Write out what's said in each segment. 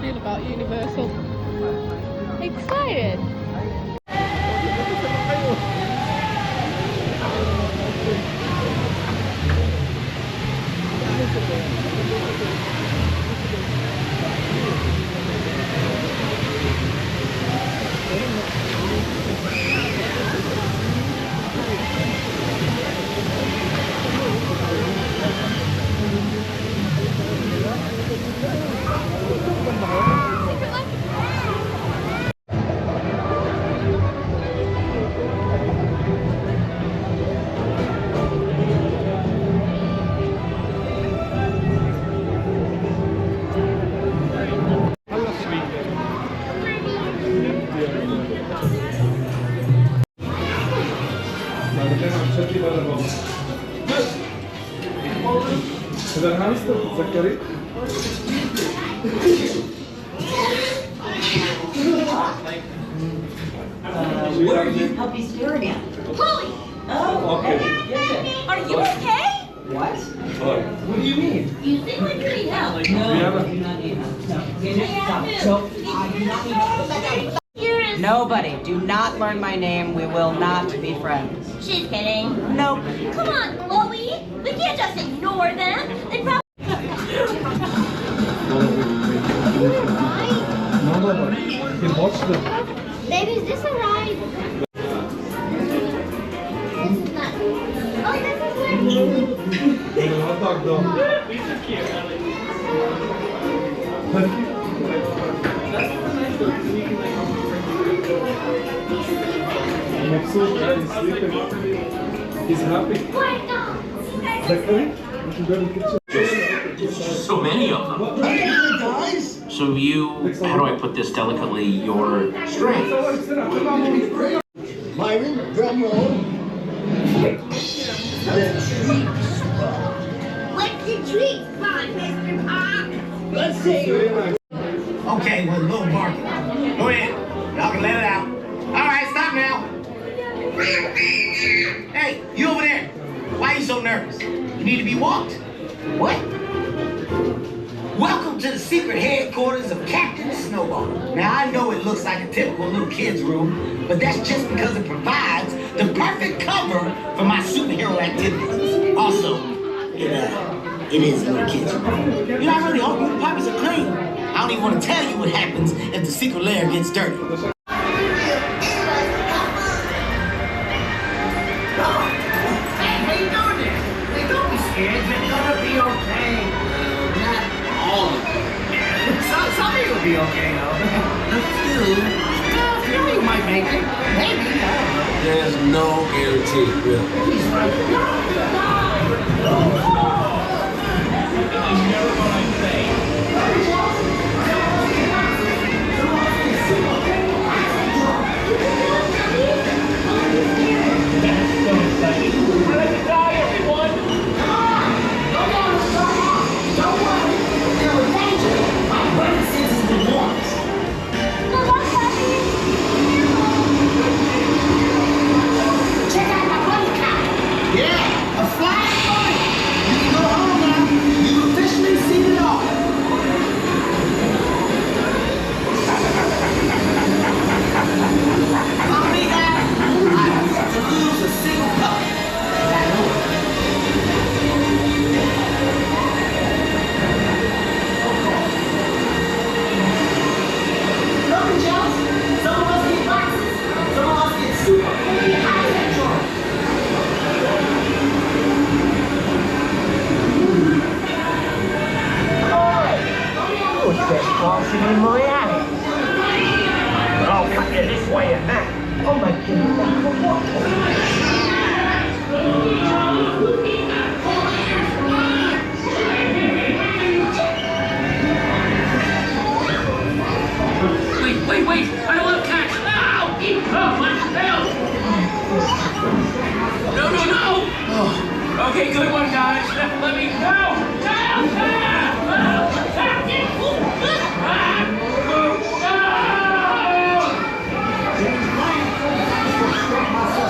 feel about Universal? Excited? إذا هامستر تتذكري؟ What are you puppies staring at? Chloe! Oh, Okay. Hey, Are you okay? what? What do you mean? You seem like you need help. No, We haven't- I do not need help. No, stop. So, I do not need help. Here is... Nobody, do not learn my name. We will not be friends. She's kidding. Nope. Come on, Chloe. We can't just ignore them. They probably... No, you watch them. Baby, is this a ride? This is not... Oh, this is where... Hot dog though. مبسوط يعني sleeping. He's happy. تذكري؟ There's just so many of them. So you, how do I put this delicately, your strength. Myron, drum roll. What's the treat, Mr. Pop? Let's see. Okay, well, no barking. Go ahead. Y'all can let it out. All right, stop now. Hey, you over there. Why are you so nervous? You need to be walked. What? Welcome to the secret headquarters of Captain Snowball. Now, I know it looks like a typical little kid's room, but that's just because it provides the perfect cover for my superhero activities. Also, it is a little kid's room. You know, I really hope your puppies are clean. I don't even want to tell you what happens if the secret lair gets dirty. Hey, how you doing there? Hey, don't be scared. You're gonna be okay. Not all of it. Some of you will be okay, though. A few. A few of you might make it. Maybe. I don't know. There's no guarantee, really. He's right. Yeah, a flash bunny. You can go home now. You've officially seen it all. Company that I have yet to lose a single puppy. Look and Jones, some of us get boxes, some of us get super high-tech drawers. What's that crossing in Miami? Oh, cut you this way and that. Oh my Wait, I don't have cash. Ow! Oh, my hell! No! Okay, good one, guys. Let me go!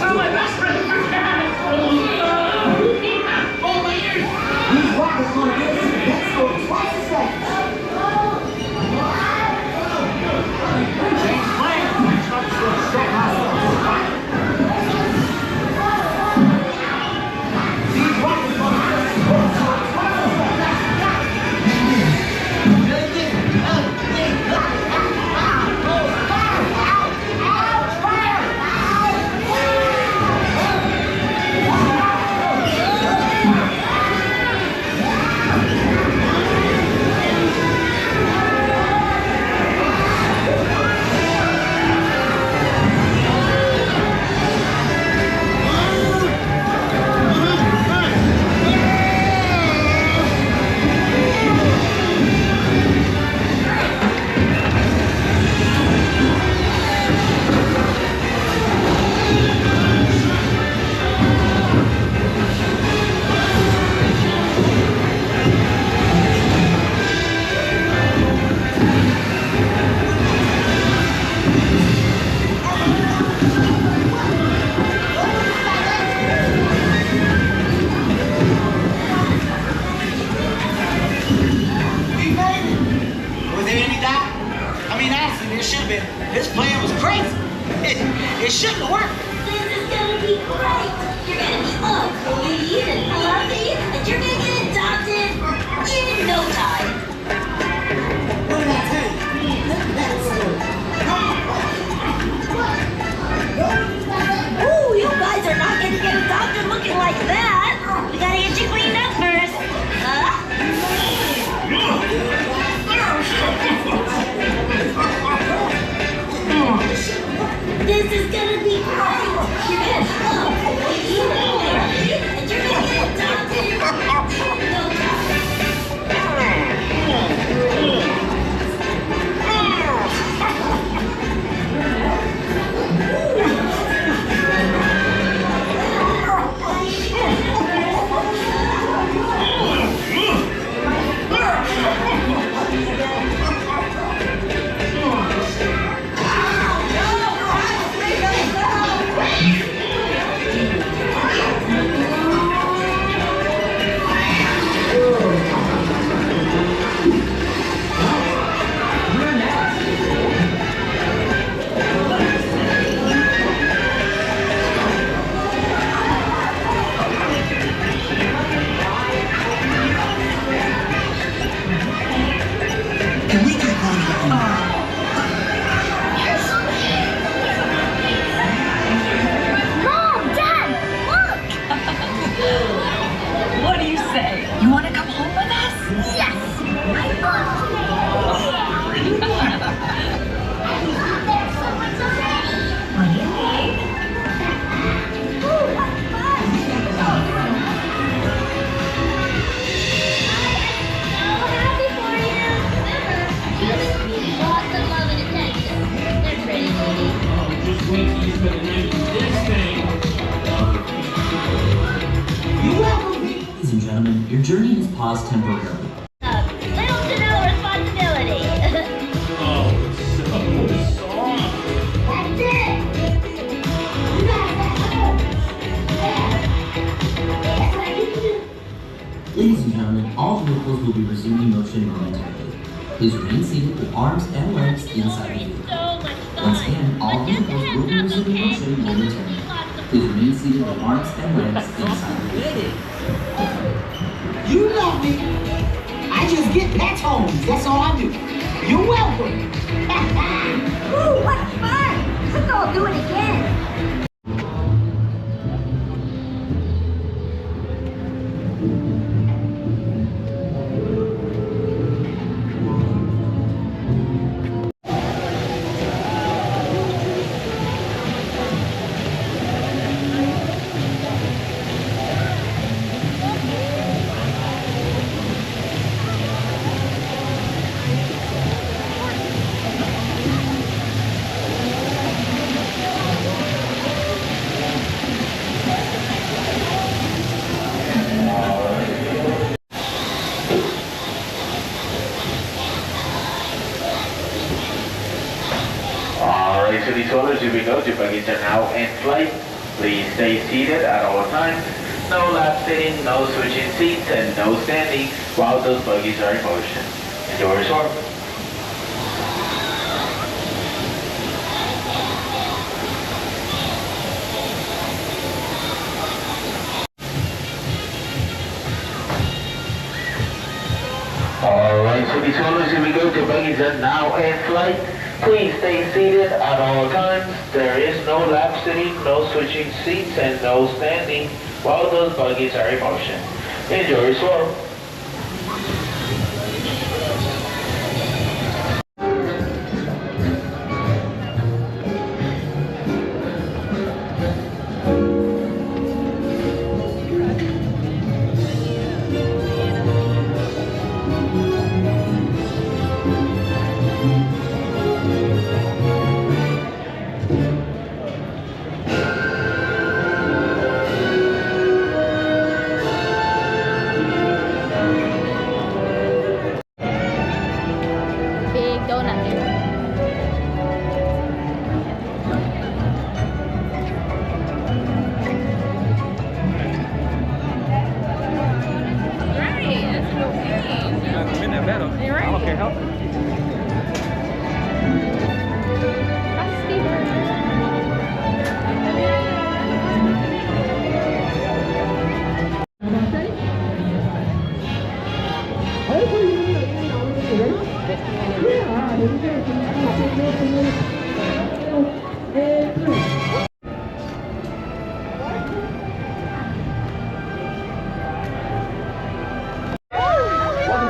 Oh, my back! should have been. This plan was crazy. It shouldn't have worked. This is gonna be great. You're gonna be all cozy and fluffy, and you're gonna get adopted in no time. What did I tell you? That's Ooh, you guys are not gonna get adopted looking like that. We gotta get you cleaned up first. This is gonna be great. You're gonna and you're gonna get adopted in no time. Ladies and gentlemen, your journey is paused temporarily. Little to no responsibility. Oh, it's so soft. That's it. You guys Ladies and gentlemen, all vehicles will be resuming motion momentarily. Please remain seated with arms and legs inside the vehicle. so much fun. Once again, all vehicles will be resuming motion momentarily. Please remain seated with arms and legs inside the vehicle. You know me. I just get pets homes. That's all I do. You're welcome. Ooh, what fun! Let's all do it again. Alright, so these orders, here we go. Your baggage are now in flight. Please stay seated at all times. No lap sitting, no switching seats, and no standing while those buggies are in motion. Enjoy your tour. Alright, so these orders, here we go. Your buggies are now in flight. Please stay seated at all times. There is no lap sitting, no switching seats, and no standing while those buggies are in motion. Enjoy your tour. Big donut here. You're right. Welcome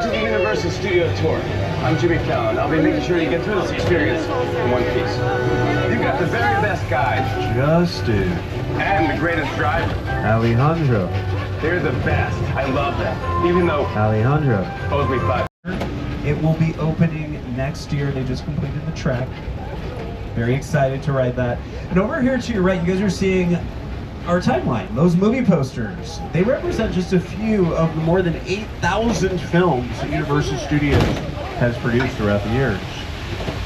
to the Universal Studio Tour. I'm Jimmy Fallon. I'll be making sure you get through this experience in one piece. You've got the very best guide, Justin. and the greatest driver. Alejandro. They're the best. I love them. Even though Alejandro. owes me 5. It will be opening next year. They just completed the track. Very excited to ride that. And over here to your right, you guys are seeing our timeline, those movie posters. They represent just a few of the more than 8,000 films that Universal Studios has produced throughout the years.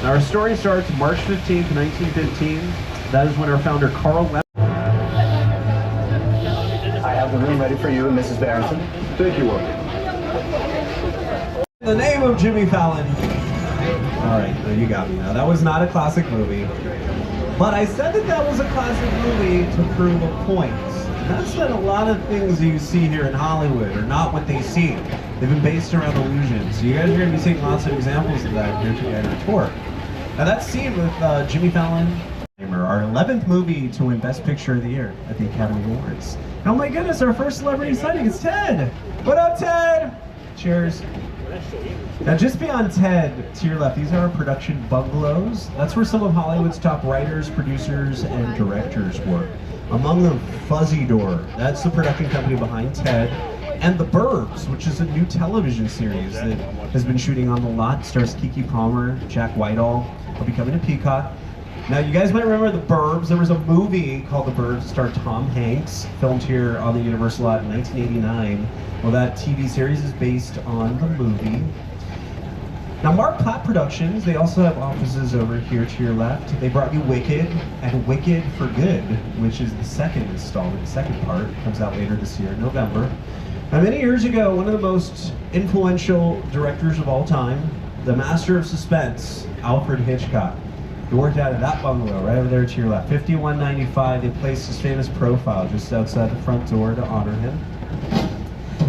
Now, our story starts March 15th, 1915. That is when our founder, Carl Lem. I have the room ready for you and Mrs. Barrington. Thank you, Walter. The name of Jimmy Fallon. All right, you got me now. That was not a classic movie. But I said that was a classic movie to prove a point. And that's that a lot of things you see here in Hollywood are not what they seem. They've been based around illusions. So you guys are going to be seeing lots of examples of that here today on our tour. Now that scene with Jimmy Fallon, our 11th movie to win Best Picture of the Year at the Academy Awards. And oh my goodness, our first celebrity sighting is Ted! What up, Ted? Cheers. Now just beyond Ted, to your left, these are our production bungalows. That's where some of Hollywood's top writers, producers, and directors work. Among them, Fuzzy Door. That's the production company behind Ted. And The Burbs, which is a new television series that has been shooting on the lot. Stars Keke Palmer, Jack Whitehall. Will be coming to Peacock. Now you guys might remember The Burbs. There was a movie called The Burbs, starred Tom Hanks, filmed here on the Universal lot in 1989. Well, that TV series is based on the movie. Now, Mark Platt Productions, they also have offices over here to your left. They brought you Wicked and Wicked for Good, which is the second installment, the second part. It comes out later this year, in November. Now, many years ago, one of the most influential directors of all time, the master of suspense, Alfred Hitchcock. He worked out of that bungalow right over there to your left. 5195, they placed his famous profile just outside the front door to honor him.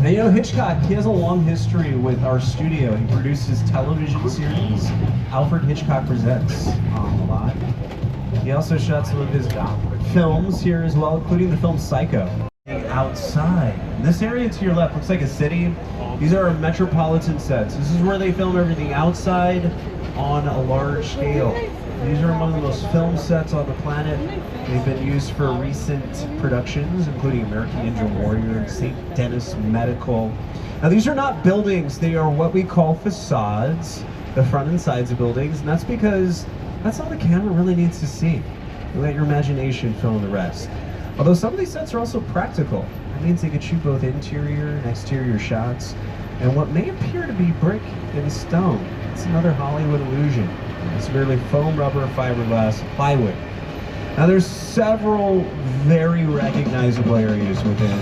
Now, you know, Hitchcock, he has a long history with our studio. He produced his television series, Alfred Hitchcock Presents, on the lot. He also shot some of his films here as well, including the film Psycho. Outside. This area to your left looks like a city. These are our metropolitan sets. This is where they film everything outside on a large scale. These are among the most filmed sets on the planet. They've been used for recent productions, including American Ninja Warrior and St. Denis Medical. Now, these are not buildings. They are what we call facades, the front and sides of buildings, and that's because that's all the camera really needs to see. You let your imagination fill in the rest. Although some of these sets are also practical. That means they could shoot both interior and exterior shots, and what may appear to be brick and stone. It's another Hollywood illusion. It's merely foam, rubber, fiberglass, plywood. Now there's several very recognizable areas within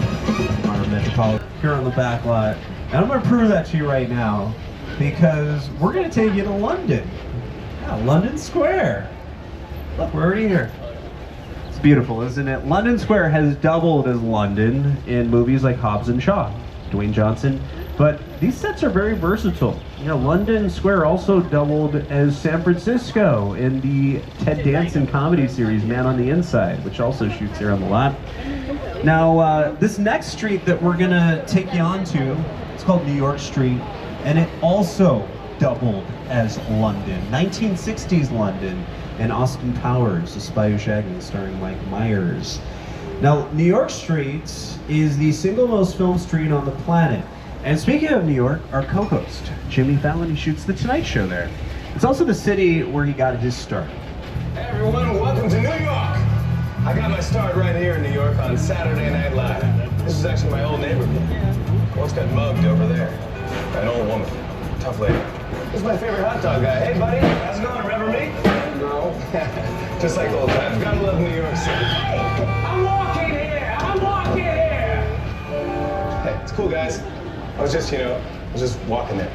our metropolitan here on the back lot. And I'm going to prove that to you right now because we're going to take you to London. Yeah, London Square. Look, we're already here. It's beautiful, isn't it? London Square has doubled as London in movies like Hobbs and Shaw, Dwayne Johnson. But these sets are very versatile. You know, London Square also doubled as San Francisco in the Ted Danson comedy series, Man on the Inside, which also shoots here on the lot. Now, this next street that we're gonna take you on to, it's called New York Street, and it also doubled as London. 1960s London, and Austin Powers, The Spy Who Shagged Me, starring Mike Myers. Now, New York Street is the single most filmed street on the planet. And speaking of New York, our co-host, Jimmy Fallon, he shoots The Tonight Show there. It's also the city where he got his start. Hey everyone, welcome to New York! I got my start right here in New York on Saturday Night Live. This is actually my old neighborhood. Once got mugged over there by an old woman. Tough lady. This is my favorite hot dog guy. Hey buddy, how's it going? Remember me? No. Just like old times. Gotta love New York City. Hey, I'm walking here! I'm walking here! Hey, it's cool guys. I was just walking there.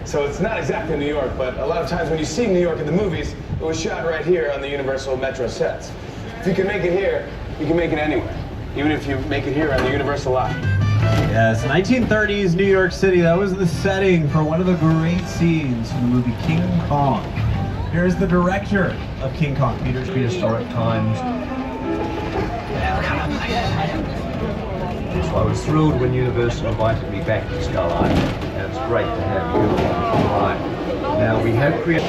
So it's not exactly New York, but a lot of times when you see New York in the movies, it was shot right here on the Universal Metro sets. If you can make it here, you can make it anywhere. Even if you make it here on the Universal lot. Yes, 1930s New York City. That was the setting for one of the great scenes from the movie King Kong. Here's the director of King Kong, Peter. Prehistoric times. So I was thrilled when Universal invited me back to Skull Island, and it's great to have you on. Now we have created.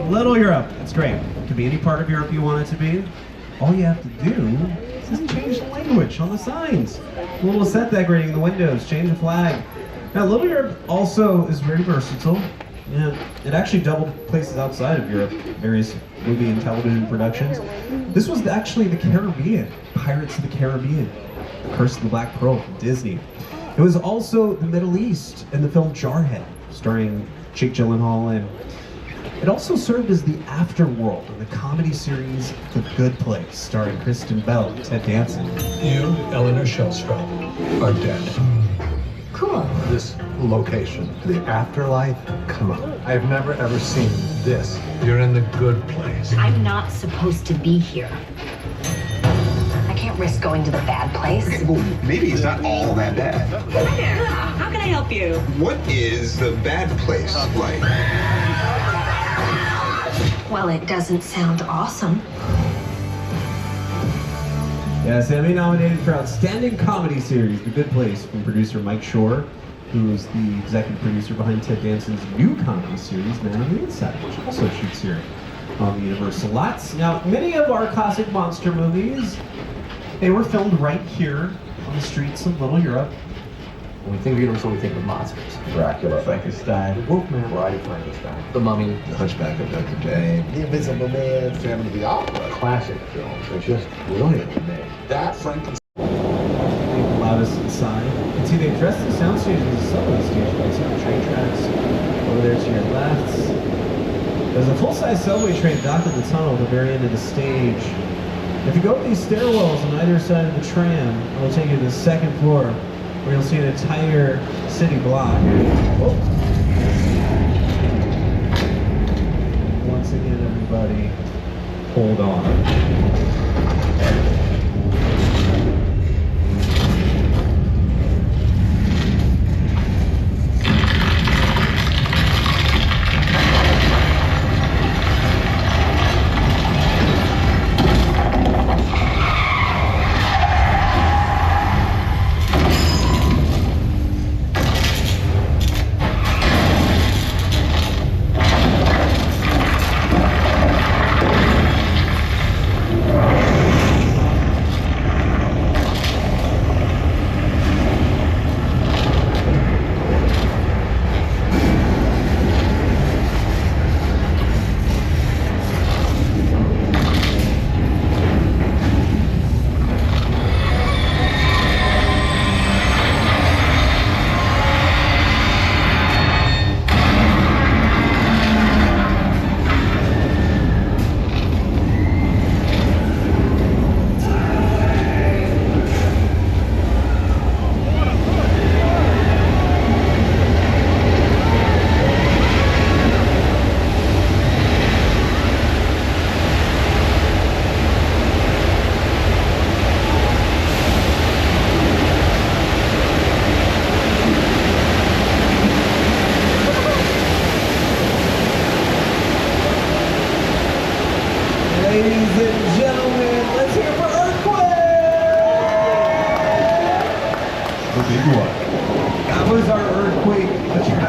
Little Europe, it's great. It can be any part of Europe you want it to be. All you have to do is just change the language on the signs. A little set decorating in the windows, change the flag. Now, Little Europe also is very versatile. Yeah, it actually doubled places outside of Europe, various movie and television productions. This was actually the Caribbean, Pirates of the Caribbean, The Curse of the Black Pearl from Disney. It was also the Middle East in the film Jarhead, starring Jake Gyllenhaal, and it also served as the afterworld in the comedy series The Good Place, starring Kristen Bell and Ted Danson. You, Eleanor Shellstrom, are dead. Cool. This location, the afterlife, come on. I've never ever seen this. You're in the good place. I'm not supposed to be here. I can't risk going to the bad place. Okay, well, maybe it's not all that bad. Hi there. How can I help you? What is the bad place like? Well, it doesn't sound awesome. Yes, Emmy nominated for Outstanding Comedy Series, The Good Place, from producer Mike Shore, who's the executive producer behind Ted Danson's new comedy series, Man on the Inside, which also shoots here on the Universal lots. Now, many of our classic monster movies, they were filmed right here on the streets of Little Europe. When we think of Universal, we think of monsters. Dracula, Frankenstein, Wolfman, Bride of Frankenstein, The Mummy, The Hunchback of Notre Dame, The Invisible Man, Phantom of the Opera. Classic films. They're just brilliantly made. That Frankenstein. Allowed us inside. You can see they've dressed the soundstage as a subway station. You can see the train tracks over there to your left. There's a full-size subway train docked in the tunnel at the very end of the stage. If you go up these stairwells on either side of the tram, it will take you to the second floor, where you'll see an entire city block. Whoa. Once again, everybody, hold on.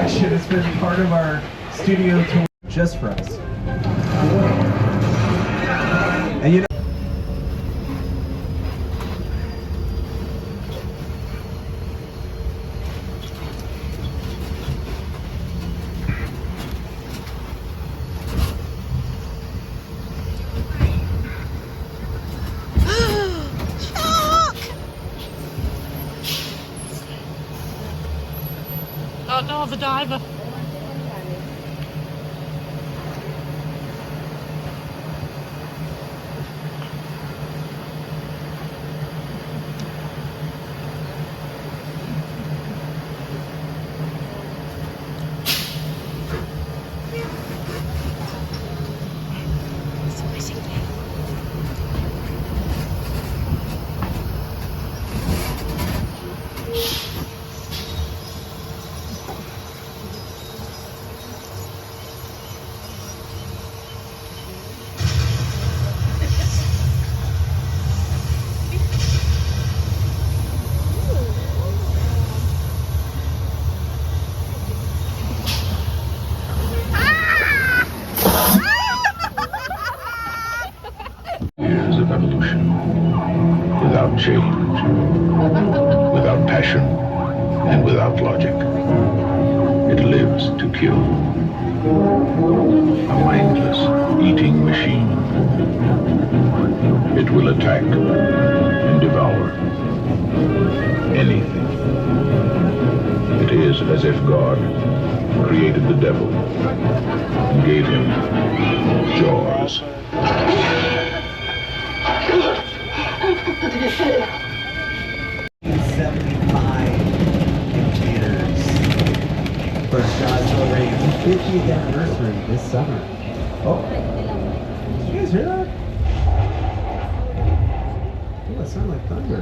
attraction. It's been part of our studio tour just for us. And you know, oh no, the diver. Years of evolution, without change, without passion, and without logic. It lives to kill. A mindless, eating machine. It will attack and devour anything. It is as if God created the devil and gave him jaws. 75 in theaters. First Jaws celebrating 50th anniversary this summer. Oh, did you guys hear that? Oh, that sounded like thunder.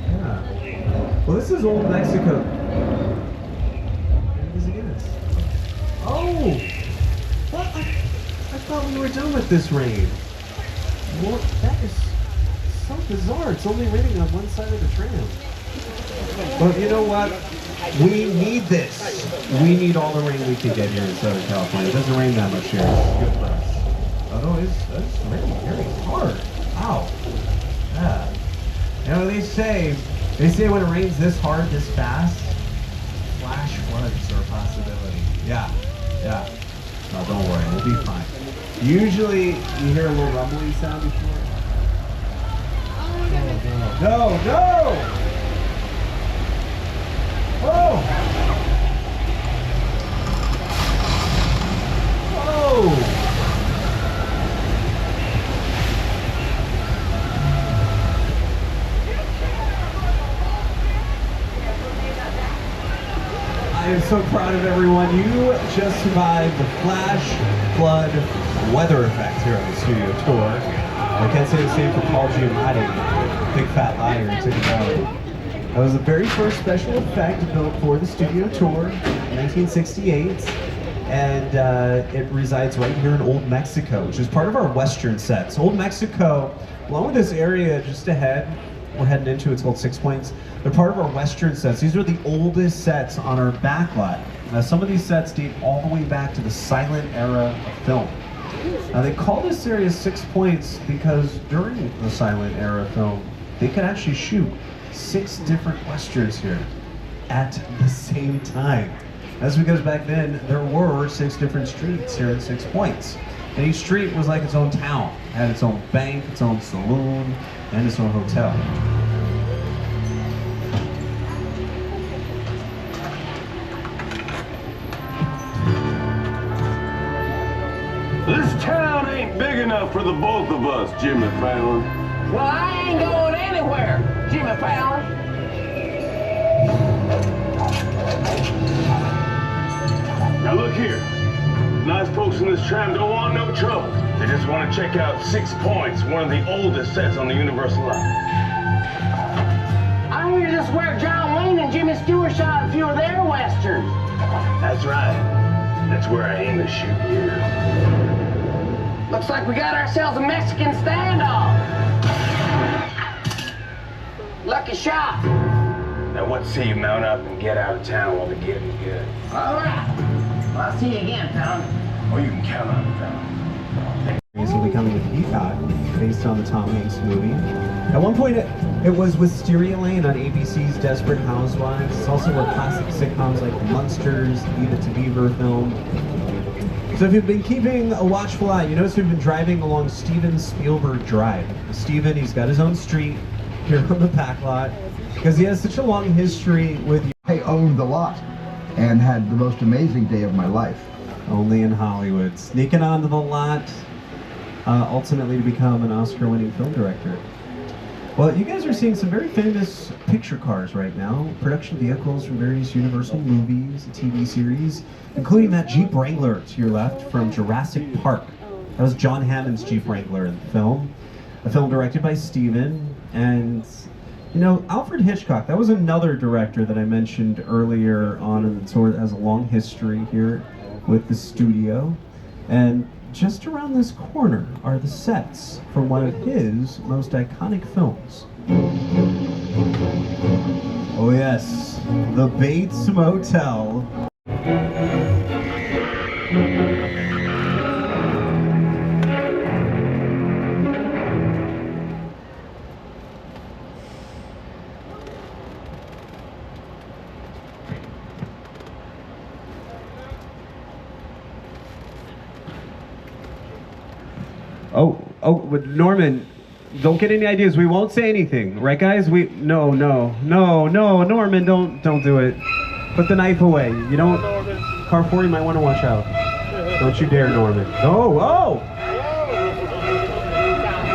Yeah. Well, this is Old Mexico. What is it? Oh! What? I thought we were done with this rain. What? That is so bizarre. It's only raining on one side of the tram. But you know what? We need this. We need all the rain we can get here in Southern California. It doesn't rain that much here. It's good for us. Although it's raining very hard. Ow. Yeah. You know, they say when it rains this hard, this fast, flash floods are a possibility. Yeah. Yeah. No, don't worry. We'll be fine. Usually, you hear a little rumbling sound before. No, no! Whoa! Whoa! I am so proud of everyone. You just survived the flash flood weather effect here on the studio tour. I can't say the same for Paul Giamatti, Big Fat Liar in Ticket Valley. That was the very first special effect built for the studio tour in 1968, and it resides right here in Old Mexico, which is part of our Western sets. Old Mexico, along with this area just ahead, we're heading into, it's called 6 Points. They're part of our Western sets. These are the oldest sets on our backlot. Now, some of these sets date all the way back to the silent era of film. Now, they call this area 6 Points because during the silent era film, they could actually shoot 6 different westerns here at the same time. That's because back then, there were 6 different streets here at 6 Points. And each street was like its own town. It had its own bank, its own saloon, and its own hotel. This town ain't big enough for the both of us, Jimmy Fallon. Well, I ain't going anywhere, Jimmy Fallon. Now look here. Nice folks in this tram don't want no trouble. They just want to check out 6 Points, one of the oldest sets on the Universal line. I hear this where John Wayne and Jimmy Stewart shot a few of their westerns. That's right. That's where I aim to shoot here. Looks like we got ourselves a Mexican standoff. Lucky shot. Now want to see you mount up and get out of town while the getting's good. All right. Well, I'll see you again, pal. Oh, you can count on it, pal. Recently coming to Peacock, based on the Tom Hanks movie. At one point, it was Wisteria Lane on ABC's Desperate Housewives. It's also where classic sitcoms like The Munsters, Leave It to Beaver film. So if you've been keeping a watchful eye, you notice we've been driving along Steven Spielberg Drive. Steven, he's got his own street here on the back lot because he has such a long history with you. I owned the lot and had the most amazing day of my life. Only in Hollywood. Sneaking onto the lot, ultimately to become an Oscar-winning film director. Well, you guys are seeing some very famous picture cars right now, production vehicles from various Universal movies and TV series, including that Jeep Wrangler to your left from Jurassic Park. That was John Hammond's Jeep Wrangler in the film, a film directed by Steven. And, you know, Alfred Hitchcock, that was another director that I mentioned earlier on, and sort of has a long history here with the studio. And just around this corner are the sets from one of his most iconic films. Oh yes, the Bates Motel. But Norman, don't get any ideas. We won't say anything, right, guys? No, Norman, don't do it. Put the knife away. You don't. Car 4, you might want to watch out. Don't you dare, Norman. Oh!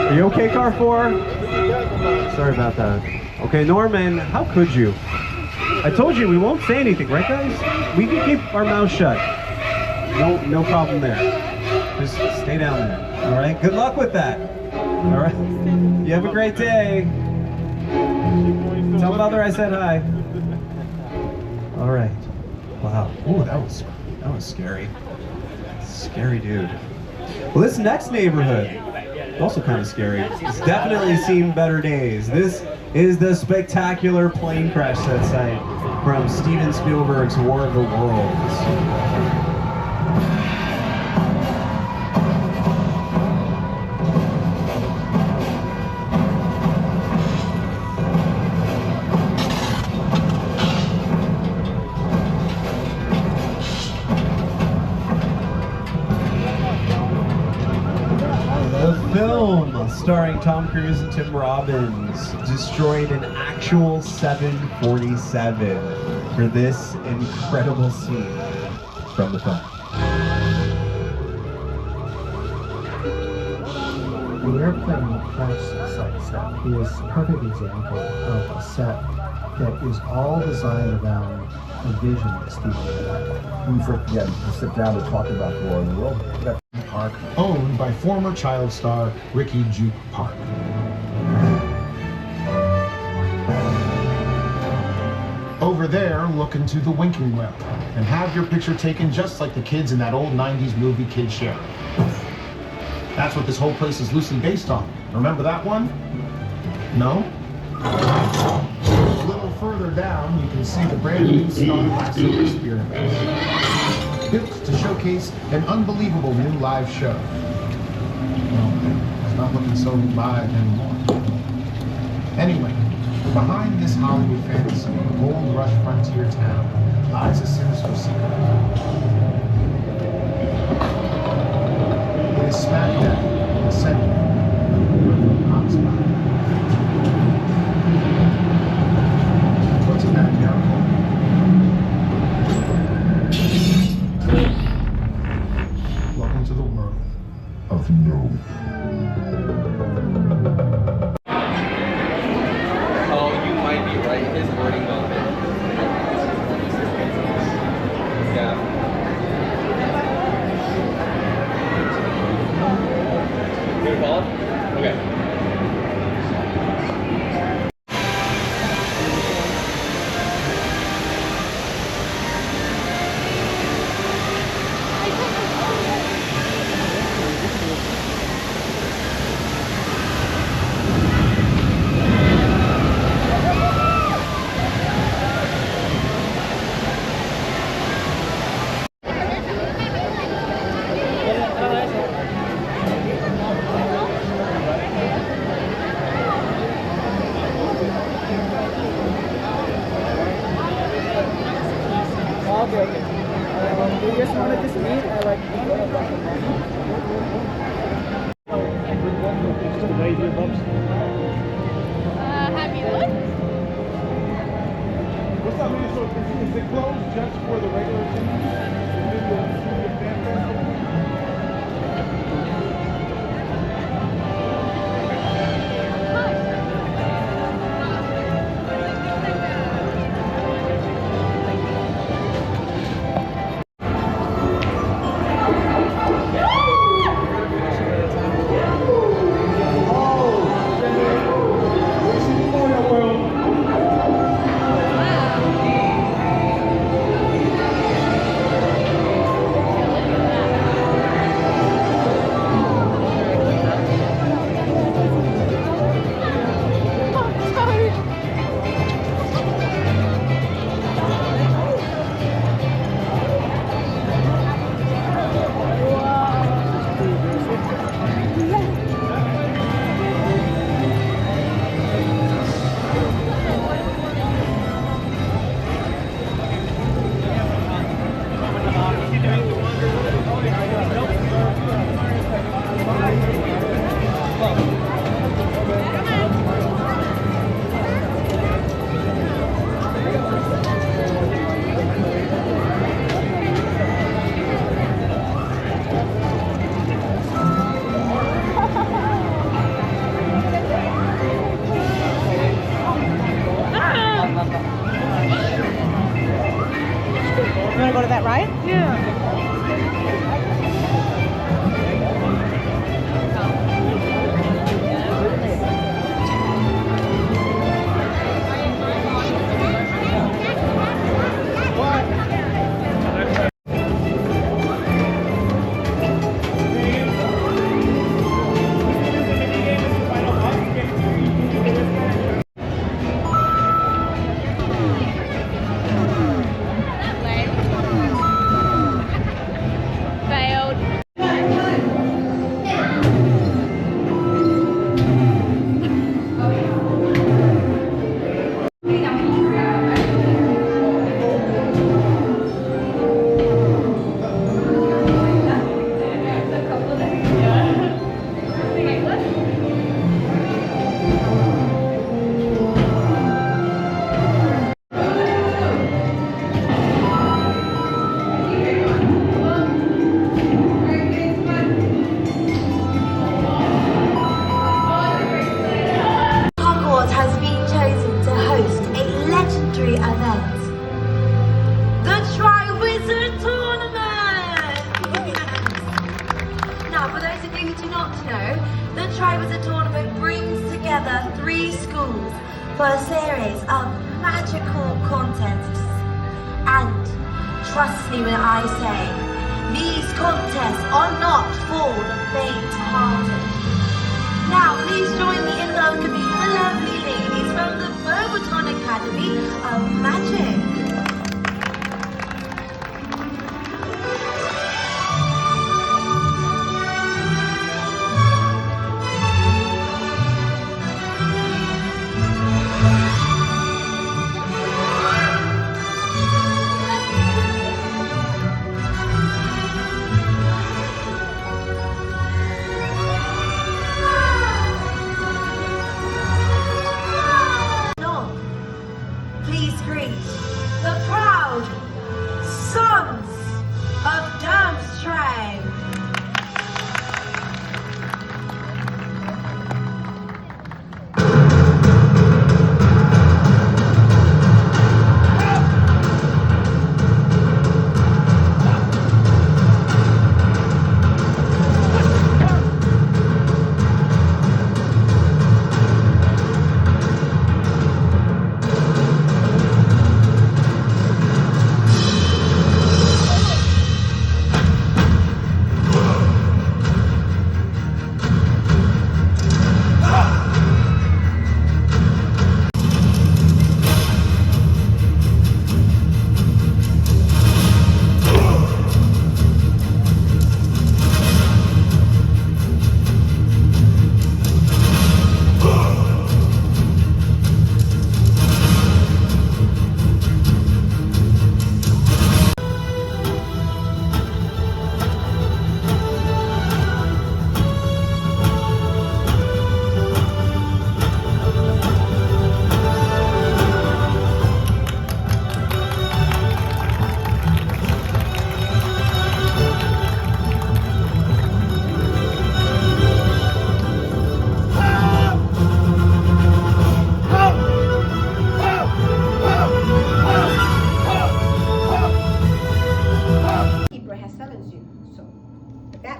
Are you okay, Car 4? Sorry about that. Okay, Norman, how could you? I told you we won't say anything, right, guys? We can keep our mouths shut. No problem there. Just stay down there. All right, good luck with that. All right, you have a great day. Tell Mother I said hi. All right. Wow. Ooh, that was scary. Scary dude. Well, this next neighborhood, also kind of scary. It's definitely seen better days. This is the spectacular plane crash set site from Steven Spielberg's War of the Worlds. Starring Tom Cruise and Tim Robbins, destroyed an actual 747 for this incredible scene from the film. The airplane crash site set is a perfect example of a set that is all designed around a vision that Steven had. When we first began to sit down to talk about the War of the World, Park, owned by former child star Ricky Juke Park. Over there, look into the winking well and have your picture taken just like the kids in that old 90s movie Kid Share. That's what this whole place is loosely based on. Remember that one? No? A little further down, you can see the brand new Star Silver Experiment, built to showcase an unbelievable new live show. Well, it's not looking so live anymore. Anyway, behind this Hollywood fantasy, gold rush frontier town, lies a sinister secret. It is smack dab in the center of the hotspot. What's in that town? Welcome to the world of no. Oh, you might be right. His wording though. Do you just want to just meet or like just the way your bumps? Have you looked? What's that mean? So is it closed just for the regular You want to go to that ride? Yeah. Hogwarts has been chosen to host a legendary event. The Tri-Wizard Tournament! Now, for those of you who do not know, the Tri-Wizard Tournament brings together 3 schools for a series of magical contests. And trust me when I say, these contests are not for the faint-hearted. Now, please join me in welcoming the lovely ladies from the Beauxbaton Academy of Magic. Please greet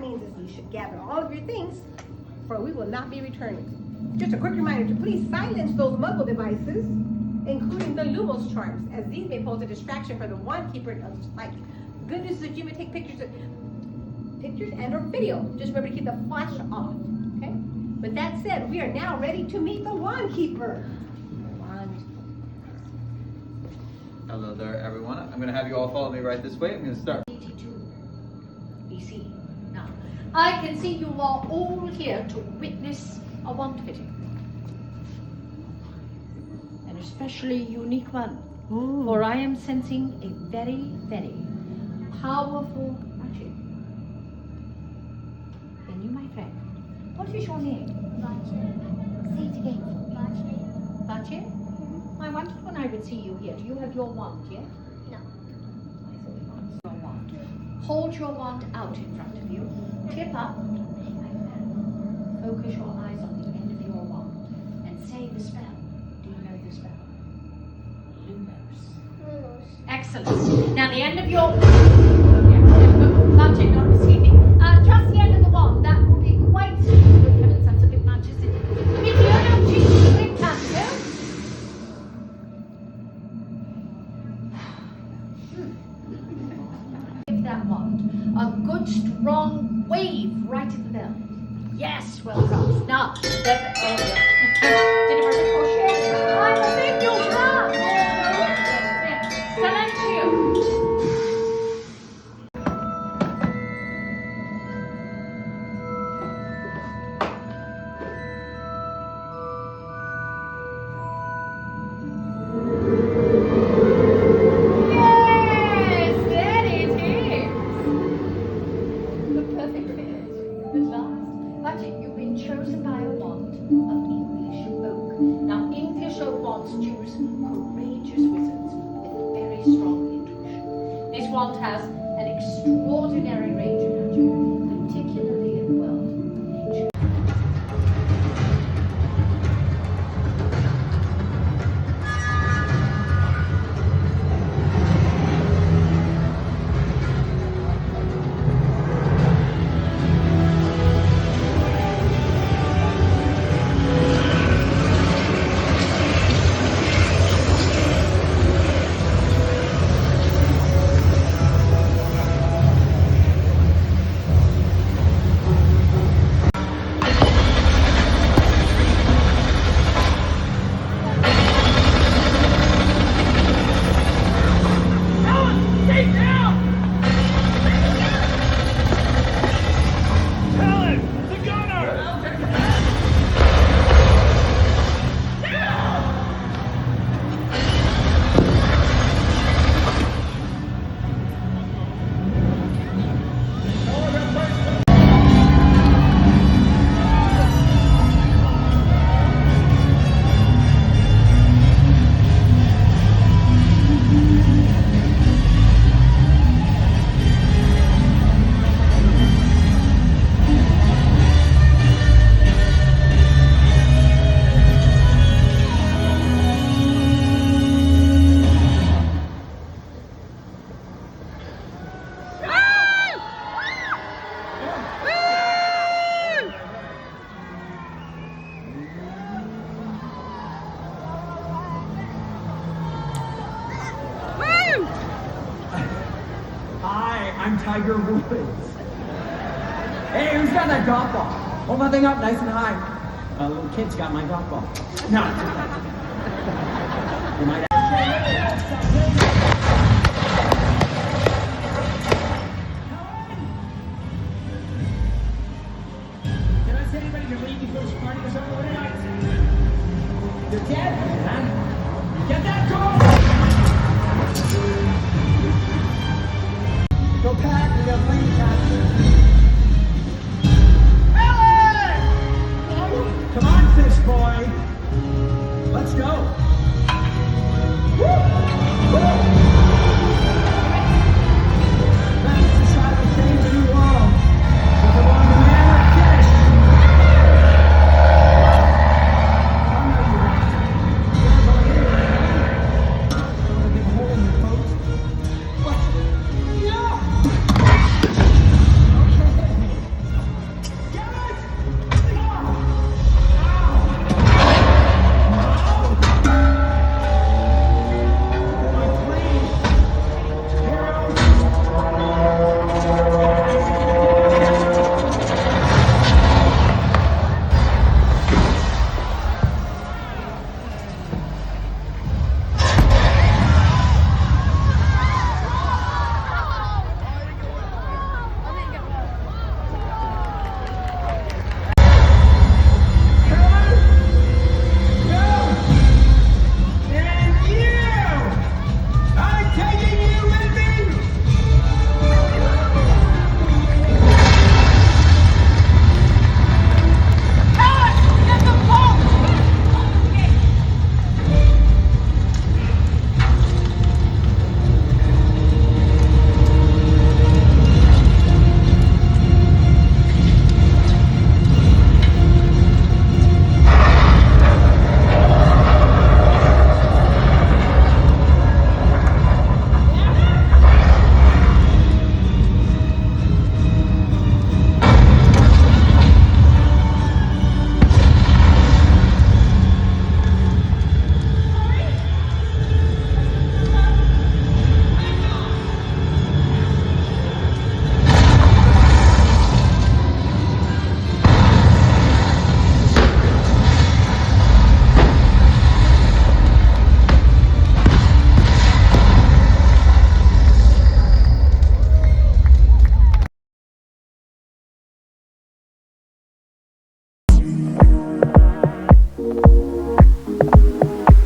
that means is you should gather all of your things, for we will not be returning. Just a quick reminder to please silence those muggle devices, including the Lumos charms, as these may pose a distraction for the wand keeper. Like, good news is that you may take pictures and or video. Just remember to keep the flash off, okay? With that said, we are now ready to meet the wand keeper. Hello there, everyone. I'm going to have you all follow me right this way. I'm going to start. 82 BC. Now, I can see you are all here to witness a wand fitting. An especially unique one. For I am sensing a very, very powerful magic. And you, my friend, what is your name? Vache. Say it again. Vache. Vache? I wondered when I would see you here. Do you have your wand yet? No. I thought you might. Your wand. Hold your wand out in front of you. Tip up. Focus your eyes on the end of your wand and say the spell. Do you know the spell? Lumos. Excellent. Now the end of your Vache, not receiving. Just the end of the wand. That will be quite good heavens, that's a bit much, isn't it? Give that wand a good strong wave right at the bell. Yes, well done. Now, Jennifer, I think you'll run. Select you. Has an extraordinary range of magic, particularly in the world of nature. I'm Tiger Woods. Hey, who's got that golf ball? Hold my thing up nice and high. Little kid's got my golf ball. No. You might